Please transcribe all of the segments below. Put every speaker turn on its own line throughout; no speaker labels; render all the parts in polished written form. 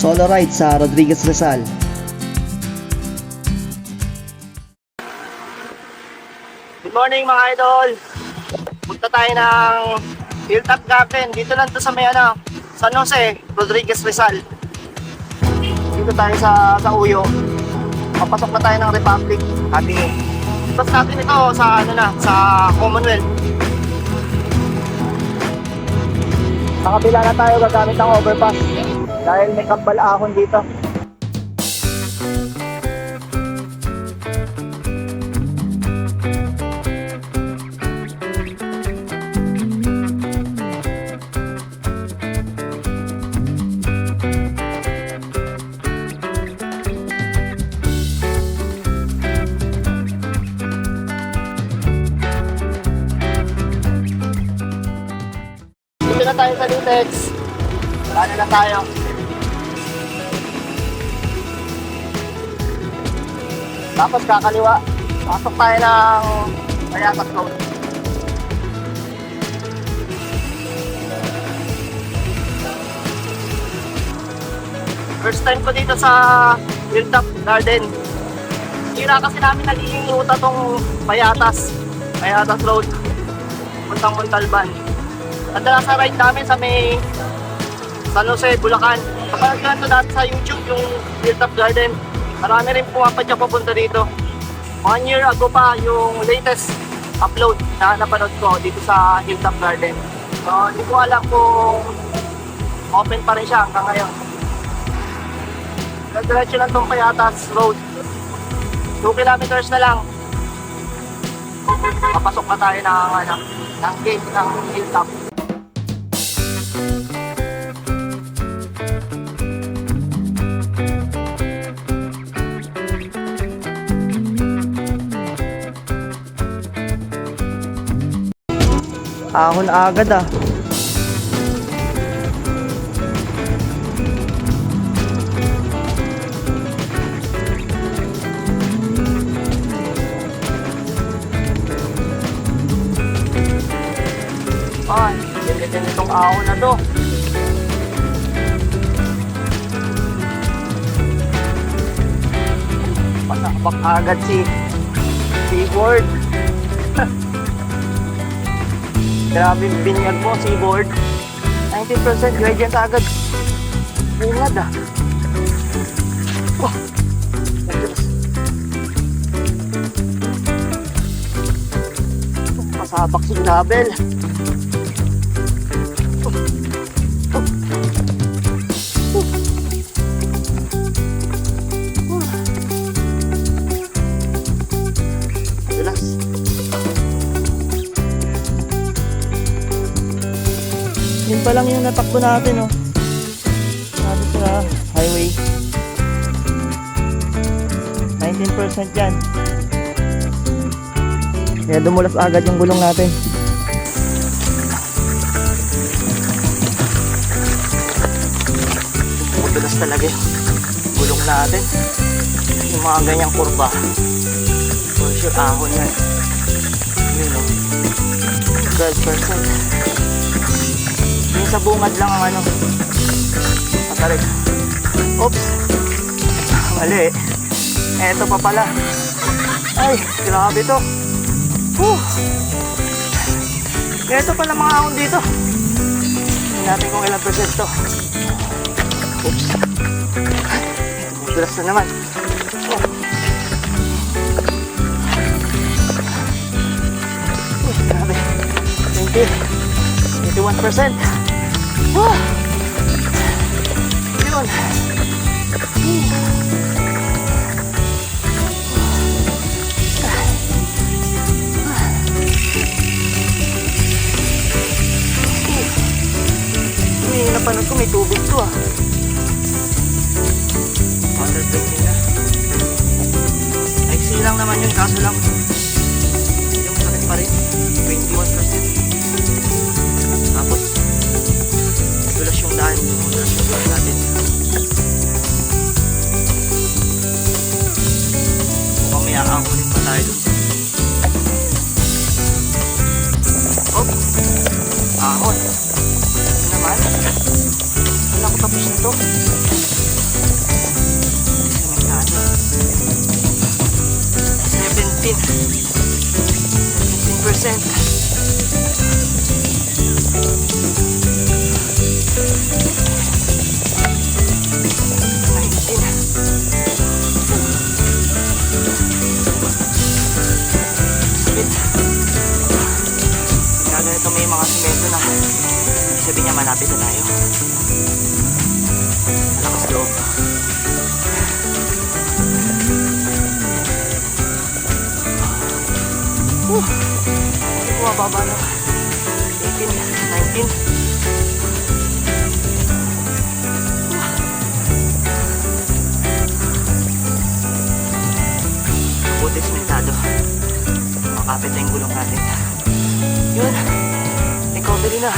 solo ride sa Rodriguez Rizal.
Good morning mga idol! Punta tayo ng Hilltop Garden. Dito lang to sa may San Jose, Rodriguez Rizal. Dito tayo sa Uyo. Papasok na tayo ng Republic Avenue. Tapos natin ito sa sa Commonwealth. Sa kabila na tayo gagamit ng overpass dahil may kambal ahon dito. Dito na tayo sa Litex. Paano na tayo? Tapos kakaliwa. Pasok tayo ng Mayatas Road. First time ko dito sa Hilltop Garden. Hira kasi namin nagiging ruta tong Mayatas Road. Puntang Montalban. Kadalasan ride namin sa may San Jose, Bulacan. Kapag ganito dati sa YouTube yung Hilltop Garden, marami rin pumapadya papunta dito. 1 year ago pa yung latest upload na napanood ko dito sa Hilltop Garden. So, hindi ko alam kung open pa rin siya hanggang ngayon. Diretso lang itong Payatas Road. 2 kilometers na lang. Papasok na tayo ng gate ng Hilltop.
Ahon agad ah.
Ay, ganda nitong ahon na to. Pasakbak agad si Seaboard. Grabe yung binyag mo, Seaboard. 19% gradient agad. Bungad ah. Oh. Pasabak si Label.
Yun pa lang yung natakbo natin, oh. Sabi sa highway. 19% yan. Kaya dumulas agad yung gulong natin.
Madulas talaga yung gulong natin. Yung mga ganyang kurba. For sure, ahon yan. Yun, oh. 12%. Yung sa bungad lang ang patarik. Oops, mali. Eto pa pala. Ay, grabe to. Eto pala mga ahon dito. Tingnan natin kung ilang percent to. Oops, madulas na naman. Grabe, 21%. Yun. Yung napanood ko may tubig to ah. Water break nila. IC lang naman yun, kaso lang yung masakit pa rin. 21%. Tapos dulas yung daan, dulas yung daan natin. Mukhang may aangkulin pa tayo dun. Oh, ahon. Ano naman? Wala ko tapos na to. 17%. Ganito may mga semento na sabi niya malapit na tayo. Malakas loob. Hindi ko mababa na 18, 19. Buti simentado. Makapit na yung gulong natin. Yun, recovery na.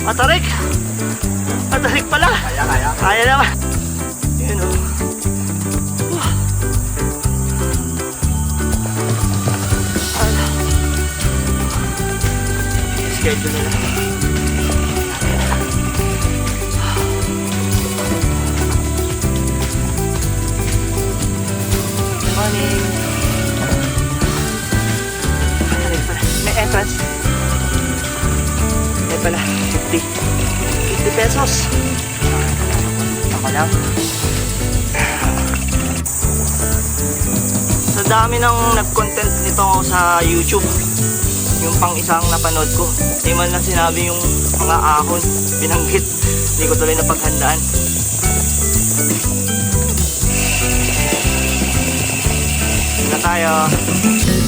Matarik! Matarik pala!
Kaya.
Kaya naman. Yun o. Schedule na lang. Morning. Matarik pala. May entrance. May pala. 50 pesos. Ako lang. Sa dami ng nag-content nito sa YouTube, yung pang isang napanood ko, di man lang sinabi yung mga ahon, binanggit. Hindi ko tuloy napaghandaan. Yun na tayo.